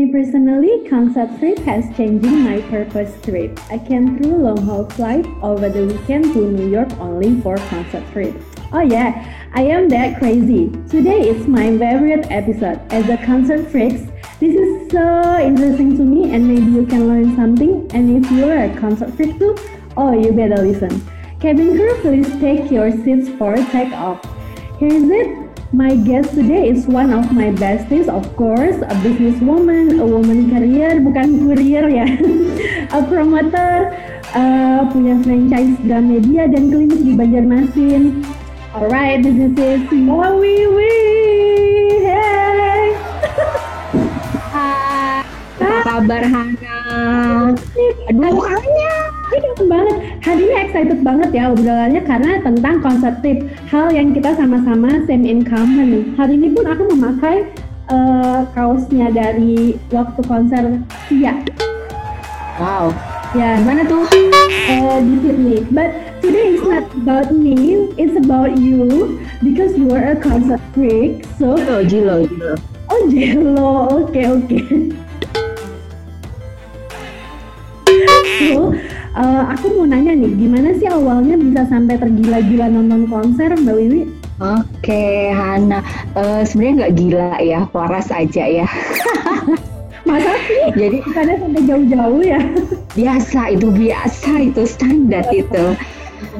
me personally, concert trip has changing my purpose trip. I came through long haul flight over the weekend to New York only for concert trip. Oh yeah, I am that crazy. Today is my favorite episode. As a concert freaks, this is so interesting to me and maybe you can learn something. And if you're a concert freak too, oh you better listen. Cabin crew, please take your seats for takeoff. Here's it. My guest today is one of my besties, of course, a businesswoman, a woman career, bukan courier ya, a promoter, punya franchise Gramedia dan klinik di Banjarmasin. Alright, this is Wiwi. Hey. Hai, apa kabar Hana? Aduh, kangen banget. Hari ini excited banget ya obrolannya karena tentang concert trip, hal yang kita sama-sama same in common. Hari ini pun aku memakai kaosnya dari waktu konser Sia. Wow, Ya, gimana tuh? di Sydney. But today is not about me, it's about you because you are a concert freak. So, Jilo. oh Jello, oke. So, aku mau nanya nih, gimana sih awalnya bisa sampai tergila-gila nonton konser, Mbak Wiwi? Oke, Hana. Sebenarnya nggak gila ya, waras aja ya. Masa sih? Jadi Bukannya sampai jauh-jauh ya? biasa itu standar itu.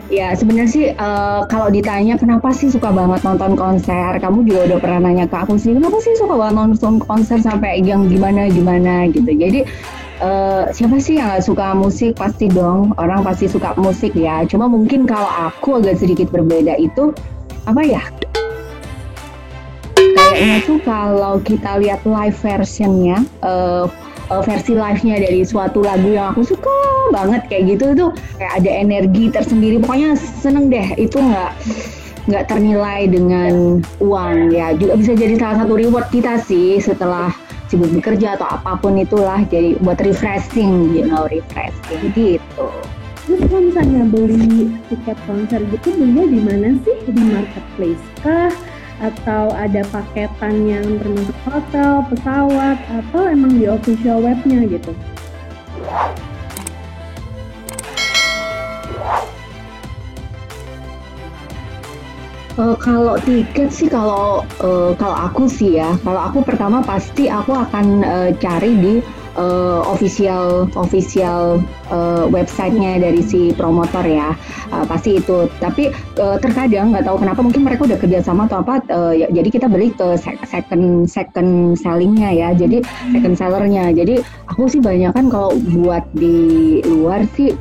Ya sebenarnya sih kalau ditanya kenapa sih suka banget nonton konser, kamu juga udah pernah nanya ke aku sih, kenapa sih suka banget nonton konser sampai yang gimana gitu. Jadi siapa sih yang gak suka musik? Pasti dong, orang pasti suka musik ya. Cuma mungkin kalau aku agak sedikit berbeda itu, apa ya? Kayaknya tuh kalau kita lihat live versionnya, versi live-nya dari suatu lagu yang aku suka banget kayak gitu tuh, kayak ada energi tersendiri. Pokoknya seneng deh, itu nggak ternilai dengan uang ya. Juga bisa jadi salah satu reward kita sih setelah sibuk bekerja atau apapun itulah, jadi buat refreshing gitu. Terus kalau misalnya beli tiket konser gitu, belinya di mana sih? Di marketplace kah? Atau ada paketan yang termasuk hotel, pesawat, atau emang di official webnya gitu? Kalau tiket sih, kalau aku sih ya, kalau aku pertama pasti aku akan cari di official websitenya dari si promotor ya, pasti itu. Tapi terkadang nggak tahu kenapa, mungkin mereka udah kerjasama atau apa, jadi kita beli ke second sellingnya ya, jadi second sellernya. Jadi aku sih banyak kan kalau buat di luar sih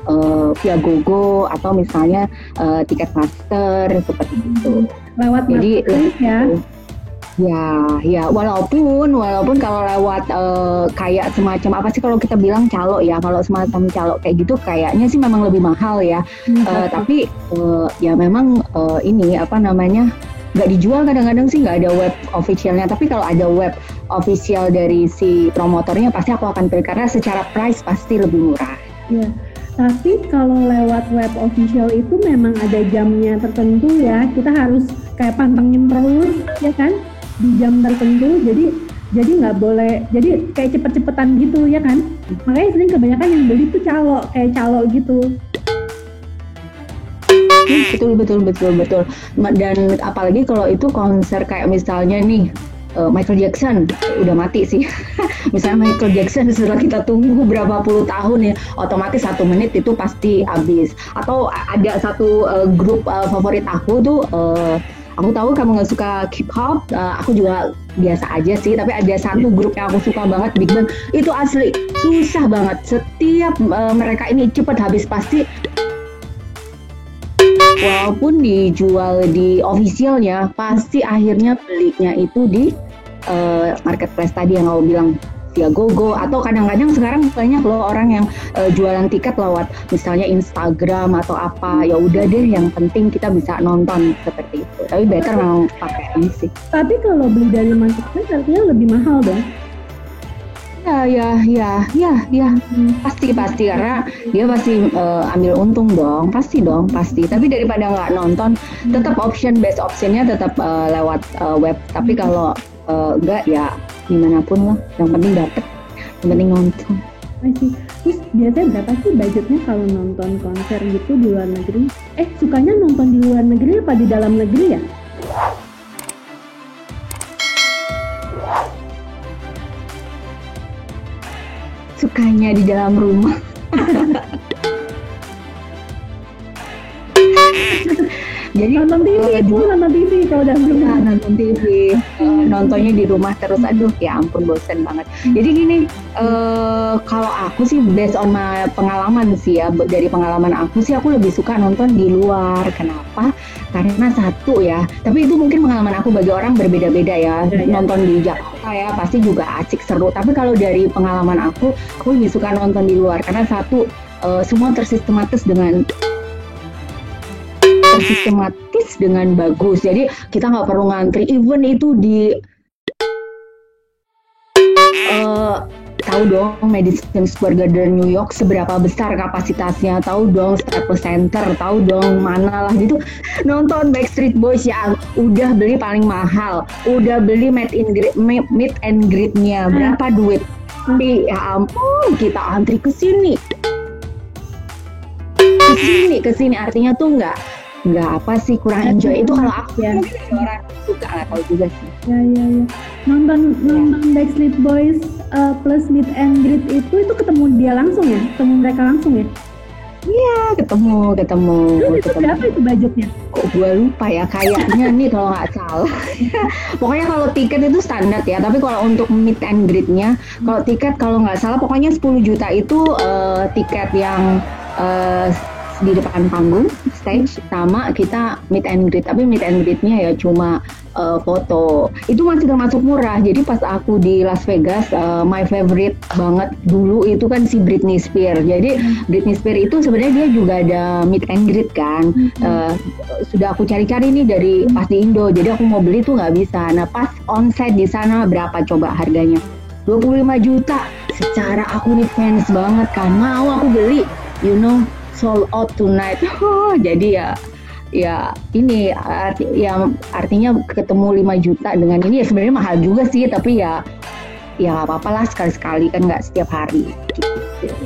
via GoGo atau misalnya Ticketmaster seperti itu. Lewat Jadi marketplace ya? Ya, walaupun kalau lewat kayak semacam apa sih kalau kita bilang calo ya, kalau semacam calo kayak gitu kayaknya sih memang lebih mahal ya. Tapi ya memang ini apa namanya, nggak dijual kadang-kadang sih, nggak ada web officialnya. Tapi kalau ada web official dari si promotornya pasti aku akan pilih karena secara price pasti lebih murah. Ya. Tapi kalau lewat web official itu memang ada jamnya tertentu ya, kita harus kayak pantengin terus ya kan, di jam tertentu, jadi nggak boleh, jadi kayak cepet-cepetan gitu ya kan, makanya sering kebanyakan yang beli tuh kayak calo gitu. Betul. Dan apalagi kalau itu konser kayak misalnya nih Michael Jackson udah mati sih. Misalnya Michael Jackson setelah kita tunggu berapa puluh tahun ya, otomatis 1 menit itu pasti habis. Atau ada satu grup favorit aku tuh, aku tahu kamu nggak suka K-pop, aku juga biasa aja sih. Tapi ada satu grup yang aku suka banget, Big Bang. Itu asli susah banget. Setiap mereka ini cepat habis pasti. Walaupun dijual di officialnya, pasti akhirnya belinya itu di marketplace tadi yang kamu bilang, via GoGo. Atau kadang-kadang sekarang banyak loh orang yang jualan tiket lewat misalnya Instagram atau apa. Ya udah deh, yang penting kita bisa nonton seperti itu. Tapi better memang pakai ini sih. Tapi kalau beli dari marketplace artinya lebih mahal dong? Ya, pasti karena dia pasti ambil untung dong, pasti. Tapi daripada nggak nonton, tetap best optionnya tetap lewat web. Tapi kalau enggak ya gimana pun lah, yang penting dapet. yang penting nonton. Masih. Terus biasanya berapa sih budgetnya kalau nonton konser gitu di luar negeri? Sukanya nonton di luar negeri apa di dalam negeri ya? Sukanya di dalam rumah. Jadi nonton TV kalau dalam rumah. Nonton TV, nontonnya di rumah terus, aduh ya ampun bosen banget. Jadi gini, kalau aku sih based on my pengalaman sih ya, dari pengalaman aku sih aku lebih suka nonton di luar. Kenapa? Karena satu ya, tapi itu mungkin pengalaman aku, bagi orang berbeda-beda ya. Nonton di Jakarta ya pasti juga asik seru, tapi kalau dari pengalaman aku lebih suka nonton di luar karena satu, semua tersistematis dengan bagus. Jadi kita nggak perlu ngantri. Even itu di tahu dong Madison Square Garden New York seberapa besar kapasitasnya, tahu dong Staples Center, tahu dong mana lah gitu. Nonton Backstreet Boys yang udah beli paling mahal, udah beli meet and greet-nya berapa duit? Ya ampun, kita antri ke sini, artinya tuh nggak apa sih, kurang enjoy. Itu kalau aku ya orang suka, nggak tahu juga sih. Ya. Nonton Backstreet Boys plus meet and greet itu ketemu dia langsung ya, ketemu mereka langsung ya? Iya, ketemu. Terus berapa itu budgetnya? Kok gue lupa ya, kayaknya nih kalau nggak salah. Pokoknya kalau tiket itu standar ya, tapi kalau untuk meet and greet-nya, kalau tiket kalau nggak salah pokoknya 10 juta itu tiket yang di depan panggung stage, sama kita meet and greet. Tapi meet and greet-nya ya cuma foto. Itu masih termasuk murah. Jadi pas aku di Las Vegas, my favorite banget dulu itu kan si Britney Spears. Jadi Britney Spears itu sebenarnya dia juga ada meet and greet kan. Sudah aku cari-cari nih dari pas di Indo. Jadi aku mau beli tuh nggak bisa. Nah pas onsite di sana berapa coba harganya? 25 juta. Secara aku nih fans banget kan, mau aku beli, sold out tonight. Jadi ya ini artinya ketemu 5 juta dengan ini ya sebenarnya mahal juga sih, tapi ya apa-apa lah, sekali-sekali kan, nggak setiap hari.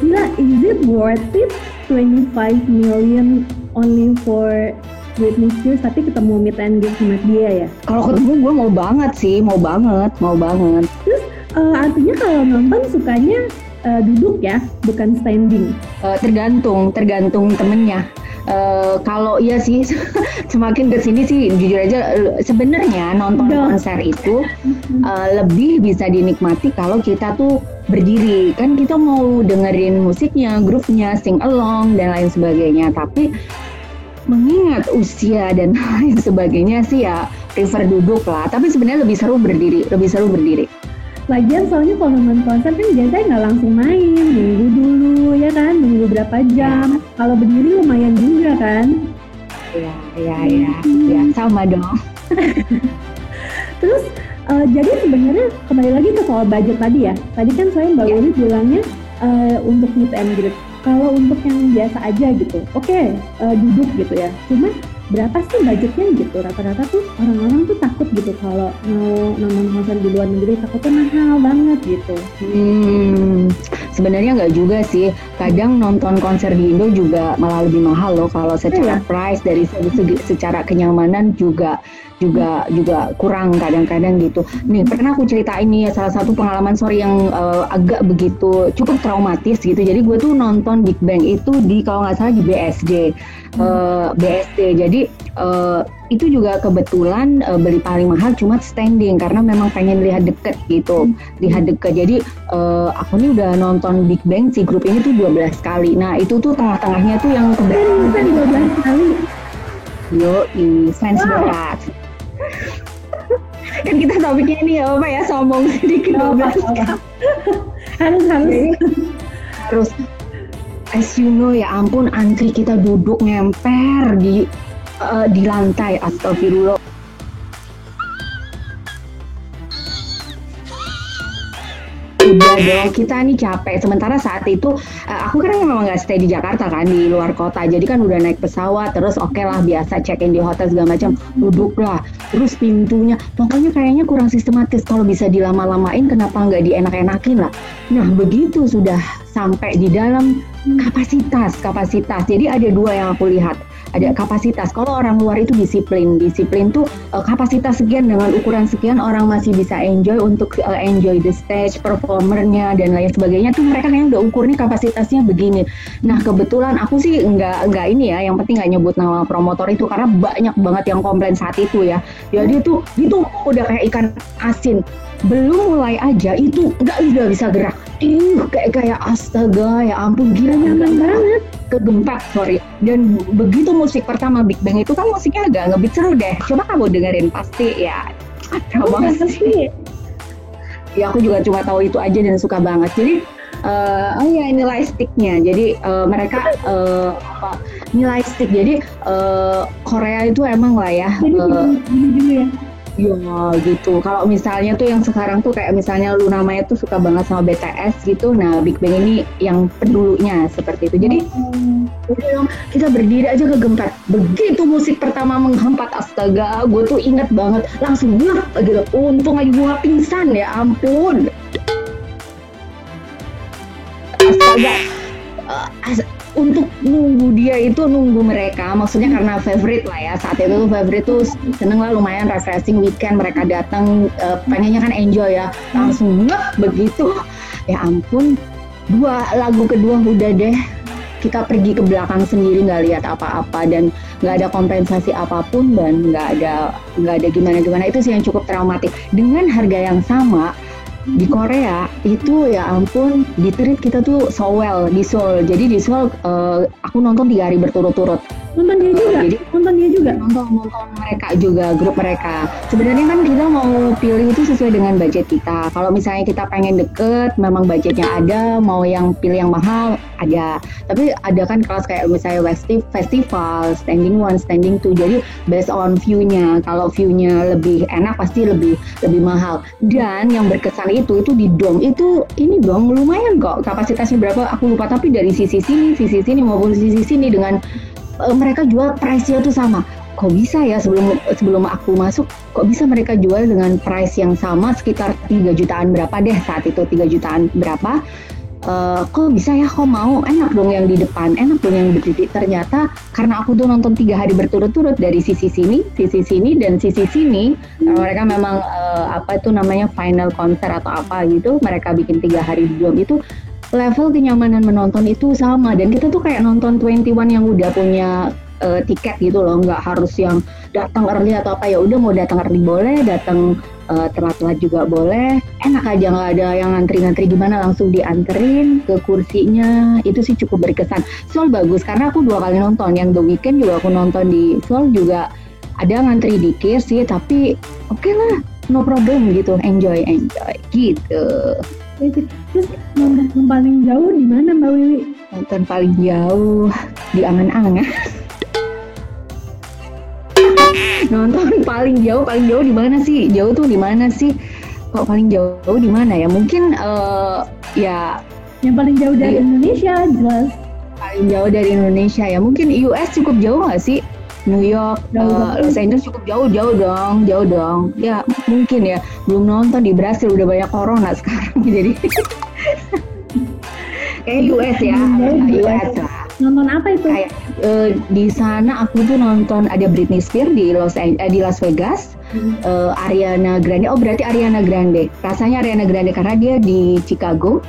Gila, is it worth it 25 million only for Britney Spears tapi ketemu meet and greet sama dia ya? Kalau ketemu gue mau banget sih, mau banget. Terus artinya kalau nonton sukanya duduk ya, bukan standing? Tergantung temennya. Kalau iya sih semakin kesini sih jujur aja sebenarnya nonton konser itu lebih bisa dinikmati kalau kita tuh berdiri. Kan kita mau dengerin musiknya, grupnya, sing along dan lain sebagainya. Tapi mengingat usia dan lain sebagainya sih ya prefer duduk lah. Tapi sebenarnya lebih seru berdiri. Lagian soalnya kalau nonton konser kan biasanya nggak langsung main, nunggu dulu ya kan, nunggu berapa jam. Kalau berdiri lumayan juga kan? Ya sama dong. Terus jadi sebenarnya kembali lagi ke soal budget tadi ya. Tadi kan saya Mbak Uli bilangnya untuk meet and greet. Kalau untuk yang biasa aja gitu, oke, duduk gitu ya. Cuma berapa sih budgetnya gitu? Rata-rata tuh orang-orang tuh takut gitu kalau mau nonton konser di luar negeri, takutnya mahal banget gitu. Sebenarnya nggak juga sih. Kadang nonton konser di Indo juga malah lebih mahal loh. Kalau secara price dari segi secara kenyamanan juga kurang kadang-kadang gitu. Nih pernah aku ceritain nih salah satu pengalaman yang agak begitu cukup traumatis gitu. Jadi gue tuh nonton Big Bang itu di kalau nggak salah di BSD. Jadi itu juga kebetulan beli paling mahal cuma standing karena memang pengen lihat deket gitu. Jadi aku nih udah nonton Big Bang si grup ini tuh 12 kali. Nah itu tuh tengah-tengahnya tuh yang kebetulan 12 kali. Fans berat. Kan kita topiknya ini apa ya, sombong sedikit 12 kali. Harus as you know ya ampun, antri kita duduk ngemper di lantai, astagfirullah. udah dong, kita nih capek. Sementara saat itu aku kan memang nggak stay di Jakarta kan, di luar kota. Jadi kan udah naik pesawat, terus oke lah biasa check in di hotel segala macam, duduk lah. Terus pintunya, pokoknya kayaknya kurang sistematis. Kalau bisa dilama-lamain, kenapa nggak dienak-enakin lah? Nah begitu sudah sampai di dalam kapasitas. Jadi ada dua yang aku lihat. Ada kapasitas. Kalau orang luar itu disiplin tuh kapasitas sekian dengan ukuran sekian orang masih bisa enjoy untuk enjoy the stage, performernya dan lain sebagainya tuh mereka yang udah ukurnya kapasitasnya begini. Nah kebetulan aku sih nggak ini ya, yang penting nggak nyebut nama promotor itu karena banyak banget yang komplain saat itu ya. Jadi tuh itu udah kayak ikan asin. Belum mulai aja itu nggak bisa gerak. Kayak astaga ya ampun gila nyaman banget. Kegempak, sorry. Dan begitu musik pertama Big Bang itu kan musiknya agak ngebeat seru deh. Coba kamu dengerin pasti ya. Ada banget sih. Ya aku juga cuma tahu itu aja dan suka banget. Jadi nilai sticknya. Jadi mereka nilai stick. Jadi Korea itu emang lah ya. Jadi Ya gitu. Kalau misalnya tuh yang sekarang tuh kayak misalnya Luna Maya tuh suka banget sama BTS gitu. Nah Big Bang ini yang pendulunya seperti itu. Jadi udah dong kita berdiri aja kegempat. Begitu musik pertama menghempat, astaga, gue tuh inget banget langsung gitu. Untung aja gue gak pingsan ya ampun. Astaga. Untuk nunggu dia itu nunggu mereka, maksudnya karena favorite lah ya, saat itu favorite tuh seneng lah, lumayan refreshing weekend mereka datang, pengennya kan enjoy ya, langsung begitu ya ampun. Lagu kedua udah deh kita pergi ke belakang sendiri, nggak lihat apa-apa dan nggak ada kompensasi apapun dan nggak ada gimana-gimana. Itu sih yang cukup traumatik. Dengan harga yang sama di Korea itu ya ampun, di treat kita tuh so well di Seoul. Jadi di Seoul aku nonton 3 hari berturut-turut. Nonton dia juga. Nonton mereka juga, grup mereka. Sebenarnya kan kita mau pilih itu sesuai dengan budget kita. Kalau misalnya kita pengen deket, memang budgetnya ada, mau yang pilih yang mahal ada. Tapi ada kan kelas kayak misalnya festival, standing 1, standing 2. Jadi based on view-nya. Kalau view-nya lebih enak pasti lebih mahal. Dan yang berkesan itu di dom itu ini dong lumayan kok, kapasitasnya berapa aku lupa, tapi dari sisi sini maupun sisi sini dengan mereka jual price-nya tuh sama. Kok bisa ya sebelum aku masuk, kok bisa mereka jual dengan price yang sama sekitar 3 jutaan berapa deh saat itu, 3 jutaan berapa. Kok bisa ya, kok mau, enak dong yang di depan, enak dong yang berdiri. Ternyata karena aku tuh nonton 3 hari berturut-turut dari sisi sini dan sisi sini, mereka memang apa itu namanya final konser atau apa gitu, mereka bikin 3 hari di dom itu, level kenyamanan menonton itu sama. Dan kita tuh kayak nonton 21 yang udah punya tiket gitu loh, nggak harus yang datang early atau apa. Ya udah mau datang early boleh, datang telat-telat juga boleh, enak aja, nggak ada yang ngantri-ngantri gimana, langsung dianterin ke kursinya. Itu sih cukup berkesan. Seoul bagus karena aku 2 kali nonton, yang The Weeknd juga aku nonton di Seoul juga ada ngantri dikit sih, tapi oke lah, no problem gitu, enjoy gitu. Terus nonton yang paling jauh di mana Mbak Wiwi? Nonton paling jauh di angan-angan. Nonton paling jauh di mana sih? Jauh tuh di mana sih? Kok paling jauh di mana ya? Mungkin ya yang paling jauh dari Indonesia jelas. Paling jauh dari Indonesia ya. Mungkin US cukup jauh nggak sih? New York, Los Angeles cukup jauh dong. Ya mungkin ya. Belum nonton di Brasil, udah banyak corona sekarang. Jadi kayak US ya, US lah. Nonton apa itu? Kayak di sana aku tuh nonton ada Britney Spears di Las Vegas, Ariana Grande. Oh berarti Ariana Grande. Rasanya Ariana Grande karena dia di Chicago.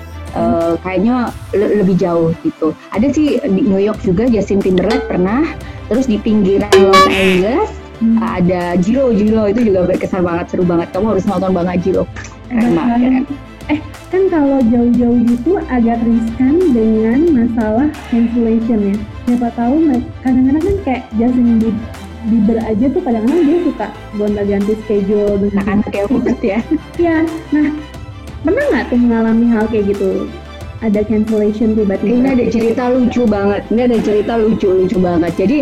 Kayaknya lebih jauh gitu. Ada sih di New York juga, Justin Timberlake pernah. Terus di pinggiran Los Angeles ada Jiro itu juga berkesan banget, seru banget. Kamu harus nonton banget Jiro. Keren banget. Kan kalau jauh-jauh gitu agak riskan dengan masalah cancellation ya. Siapa tahu kadang-kadang kan kayak Justin Bieber aja tuh kadang-kadang dia suka gonta-ganti schedule dengan anak kayak banget ya. Iya. Nah, pernah nggak tuh mengalami hal kayak gitu? ada cancellation tiba-tiba? Ini ada cerita lucu banget. Ini ada cerita lucu banget. Jadi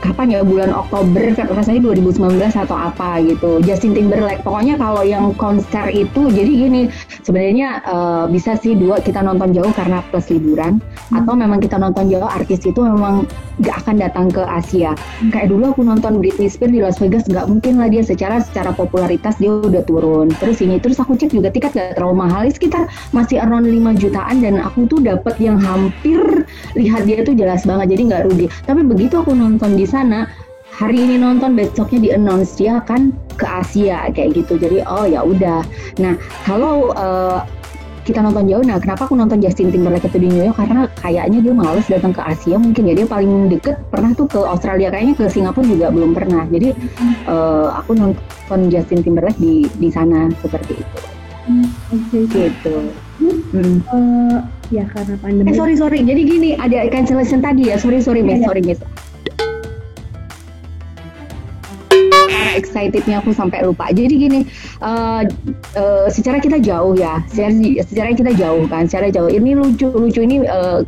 kapan ya, bulan Oktober rasanya 2019 atau apa gitu. Justin Timberlake. Pokoknya kalau yang konser itu jadi gini, sebenarnya bisa sih dua, kita nonton jauh karena plus liburan, atau memang kita nonton jauh artis itu memang gak akan datang ke Asia. Kayak dulu aku nonton Britney Spears di Las Vegas, gak mungkin lah dia secara popularitas dia udah turun. Terus aku cek juga tiket gak terlalu mahal, sekitar masih around 5 jutaan, dan aku tuh dapet yang hampir lihat dia tuh jelas banget, jadi nggak rugi. Tapi begitu aku nonton di sana, hari ini nonton, besoknya di announce dia akan ke Asia kayak gitu. Jadi oh ya udah. Nah kalau kita nonton jauh, nah kenapa aku nonton Justin Timberlake itu di New York, karena kayaknya dia males datang ke Asia, mungkin ya, dia paling deket pernah tuh ke Australia, kayaknya ke Singapura juga belum pernah. Jadi aku nonton Justin Timberlake di sana seperti itu. Gitu. Ya karena pandemi. Sorry. Jadi gini, ada cancellation tadi ya. Sorry miss. Karena excitednya aku sampai lupa. Jadi gini, secara kita jauh ya. Secara kita jauh kan. Secara jauh. Ini lucu ini.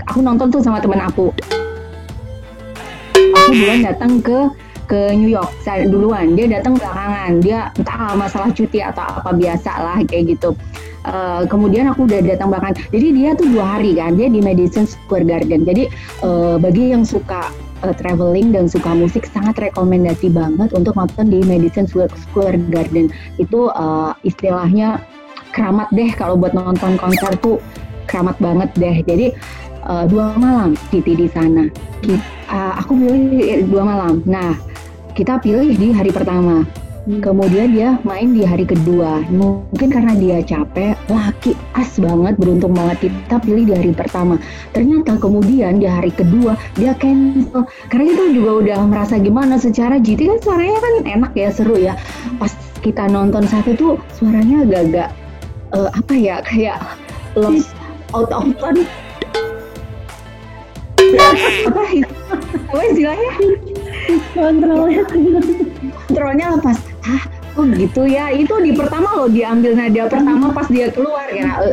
Aku nonton tuh sama teman aku. Aku duluan datang ke New York duluan, dia datang belakangan, dia entah masalah cuti atau apa, biasa lah kayak gitu. Kemudian aku udah datang belakangan, jadi dia tuh 2 hari kan, dia di Madison Square Garden. Jadi bagi yang suka traveling dan suka musik, sangat rekomendasi banget untuk nonton di Madison Square Garden. Itu istilahnya keramat deh, kalau buat nonton konser tuh keramat banget deh. Jadi 2 malam di sana. Aku pilih 2 malam. Nah, kita pilih di hari pertama. Kemudian dia main di hari kedua. Mungkin karena dia capek, laki as banget, beruntung banget kita pilih di hari pertama. Ternyata kemudian di hari kedua dia cancel. Karena itu juga udah merasa gimana, secara GT kan suaranya kan enak ya, seru ya. Pas kita nonton satu tuh suaranya agak-agak apa ya, kayak lost out of tone. Apa istilahnya? Kontrolnya lepas. Oh gitu ya. Itu di pertama loh, diambil nada pertama pas dia keluar ya.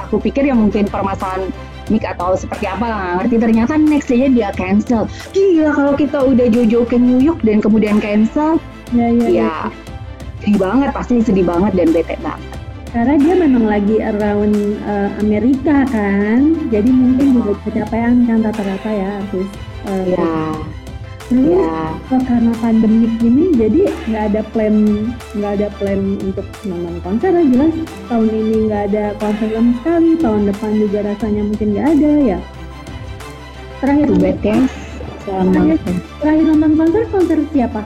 Aku pikir ya mungkin permasalahan mic atau seperti apa, nggak ngerti. Ternyata next aja dia cancel. Gila, kalau kita udah jauh-jauh ke New York dan kemudian cancel, ya sedih banget, pasti sedih banget dan bete banget. Karena dia memang lagi around Amerika kan, jadi mungkin juga kecapean kan rata-rata ya artis. Terus karena pandemik ini, jadi nggak ada plan untuk nonton konser lah. Jelas tahun ini nggak ada konser sama sekali, tahun depan juga rasanya mungkin nggak ada ya. Terakhir nonton konser siapa?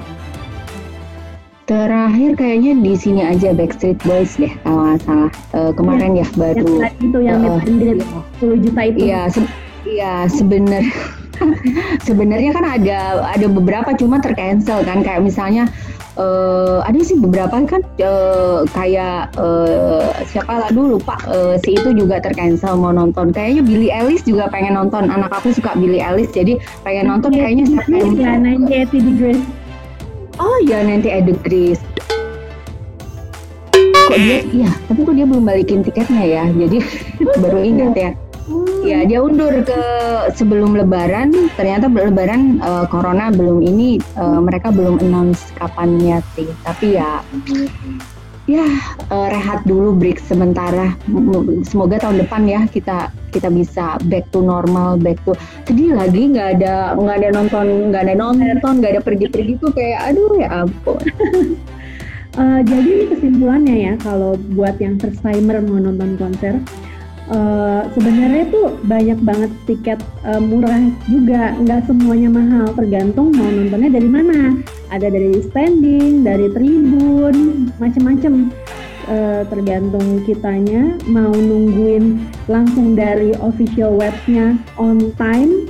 Terakhir kayaknya di sini aja, Backstreet Boys deh kalau nggak salah. Kemarin ya baru. Itu yang 10 juta itu. Iya sebenarnya kan ada beberapa, cuma tercancel kan. Kayak misalnya ada sih beberapa kan, kayak siapa lah dulu lupa, si itu juga tercancel mau nonton. Kayaknya Billie Eilish juga pengen nonton. Anak aku suka Billie Eilish, jadi pengen nonton kayaknya September. 98 Degrees. Oh ya, 98 Degrees. Kok dia, iya, tapi kok dia belum balikin tiketnya ya, jadi baru ingat ya. Ya, dia undur ke sebelum Lebaran. Ternyata Lebaran Corona belum ini, mereka belum announce kapannya sih. Tapi ya rehat dulu, break sementara. Semoga tahun depan ya kita bisa back to normal, back to. Sedih lagi nggak ada nonton, nggak ada pergi-pergi tuh kayak aduh ya ampun. Jadi kesimpulannya ya, kalau buat yang first timer mau nonton konser, sebenarnya tuh banyak banget tiket murah juga, nggak semuanya mahal, tergantung mau nontonnya dari mana. Ada dari standing, dari tribun, macem-macem. Tergantung kitanya mau nungguin langsung dari official webnya on time,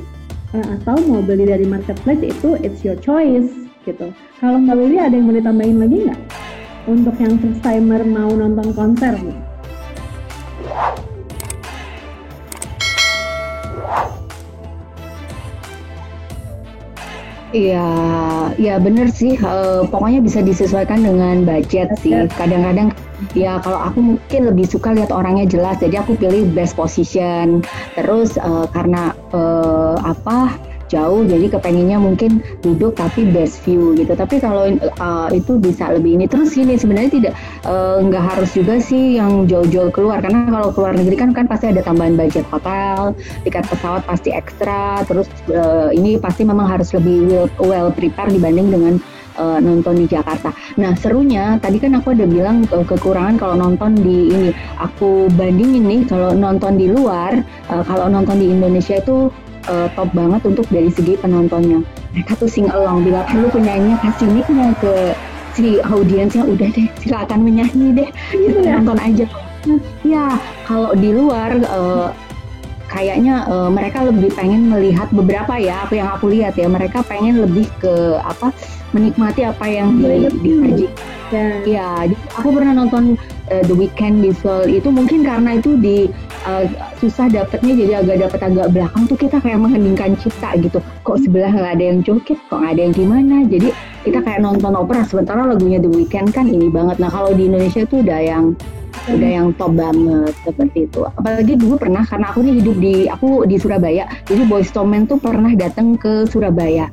atau mau beli dari marketplace, itu it's your choice gitu. Kalau Mbak Lili ada yang mau ditambahin lagi nggak untuk yang first timer mau nonton konser gitu? Iya, ya bener sih. Pokoknya bisa disesuaikan dengan budget sih. Kadang-kadang ya kalau aku mungkin lebih suka lihat orangnya jelas, jadi aku pilih best position. Terus karena apa jauh, jadi kepengennya mungkin duduk tapi best view gitu. Tapi kalau itu bisa lebih ini. Terus ini sebenarnya tidak nggak harus juga sih yang jauh-jauh keluar, karena kalau keluar negeri kan pasti ada tambahan budget hotel, tiket pesawat pasti ekstra, terus ini pasti memang harus lebih well prepare dibanding dengan nonton di Jakarta. Nah serunya tadi kan aku ada bilang kekurangan kalau nonton di ini. Aku bandingin nih kalau nonton di luar, kalau nonton di Indonesia itu top banget untuk dari segi penontonnya. Mereka tuh sing along, bila perlu penyanyinya kasih mic-nya ke si audiensnya, udah deh silakan menyanyi deh, gitu nonton aja. Ya kalau di luar kayaknya mereka lebih pengen melihat beberapa ya, apa yang aku lihat ya, mereka pengen lebih ke apa, menikmati apa yang disajikan. Ya, aku pernah nonton The Weeknd di Seoul itu, mungkin karena itu di susah dapetnya, jadi agak belakang tuh kita kayak mengheningkan cipta gitu. Kok sebelah nggak ada yang joget, kok nggak ada yang gimana. Jadi kita kayak nonton opera, sementara lagunya The Weeknd kan ini banget. Nah kalau di Indonesia tuh udah yang top banget seperti itu. Apalagi dulu pernah, karena aku nih aku di Surabaya, jadi Boyz II Men tuh pernah datang ke Surabaya.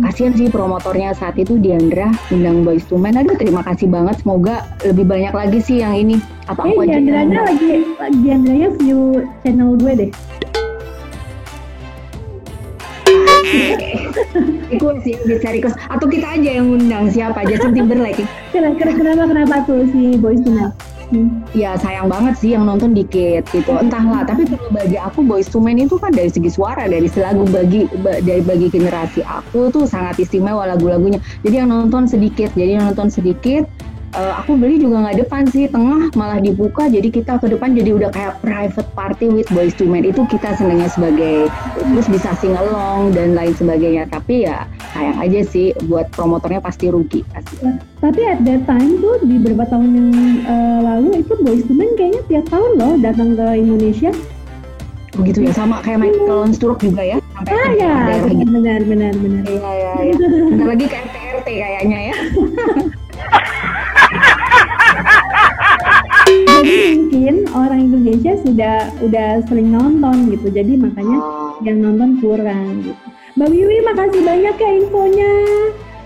Kasihan sih promotornya saat itu, Diandra undang Boyz II Men. Aduh terima kasih banget, semoga lebih banyak lagi sih yang ini. Apa aku aja Diandranya view channel gue deh. Aku sih bisa request, atau kita aja yang undang, siapa Justin Timberlake. Kenapa tuh si Boyz II Men? Ya sayang banget sih yang nonton dikit gitu, entahlah. Tapi kalau bagi aku Boyz II Men itu kan dari segi suara, dari lagu bagi generasi aku tuh sangat istimewa lagu-lagunya. Jadi yang nonton sedikit, aku beli juga nggak depan sih, tengah malah dibuka, jadi kita ke depan jadi udah kayak private party with Boyz II Men. Itu kita senangnya sebagai, terus bisa sing along dan lain sebagainya. Tapi ya sayang aja sih, buat promotornya pasti rugi pasti. Tapi at that time tuh di beberapa tahun yang lalu itu Boyz II Men kayaknya tiap tahun loh datang ke Indonesia. Begitu ya, sama kayak Michael Sturrock juga ya. Sampai ya, benar. Iya. Bentar lagi ke RT kayaknya ya. Jadi mungkin orang Indonesia udah sering nonton gitu, jadi makanya yang nonton kurang gitu. Mbak Wiwi, makasih banyak ya infonya.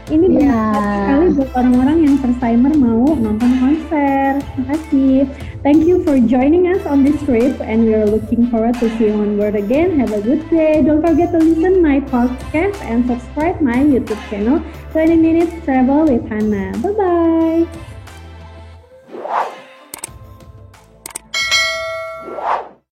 Ini bermanfaat sekali buat orang-orang yang first timer mau nonton konser. Makasih. Thank you for joining us on this trip, and we are looking forward to see you on board again. Have a good day. Don't forget to listen my podcast and subscribe my YouTube channel 20 Minutes Travel with Hannah. Bye bye.